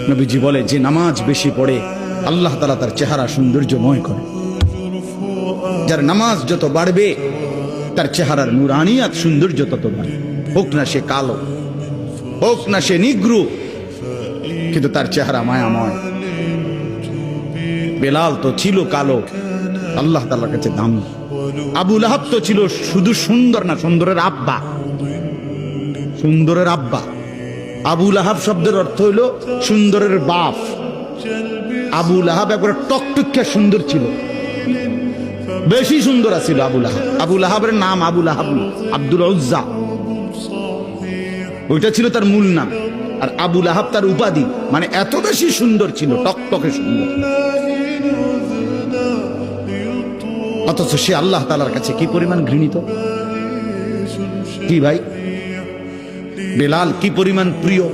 নবীজি বলে, যে নামাজ বেশি পড়ে আল্লাহ তাআলা তার চেহারা সৌন্দর্যময় করে। যার নামাজ যত বাড়বে তার চেহারার নুরানিয়াত সৌন্দর্য তত বাড়বে। হোক না সে কালো, হোক না সে নিগ্রু, কিন্তু তার চেহারা মায়াময়। বেলাল তো ছিল কালো, আল্লাহ তাআলার কাছে দামি। আবু লাহাব তো ছিল শুধু সুন্দর না, সুন্দরের আব্বা, সুন্দরের আব্বা। আবু লাহাব শব্দের অর্থ হইল সুন্দরের বাপ। আবু লাহাব একবার টকটকে সুন্দর ছিল, বেশি সুন্দর ছিল আবু লাহাব। আবু লাহাবের নাম আবু লাহাব, আব্দুল উজ্জা, ওইটা ছিল তার মূল নাম। আর আবু লাহাব তার উপাধি, মানে এত বেশি সুন্দর ছিল, টকটকে সুন্দর। অথচ সে আল্লাহ তাআলার কাছে কি পরিমাণ ঘৃণিত। কি ভাই, বেলাল কি পরিমাণ প্রিয়।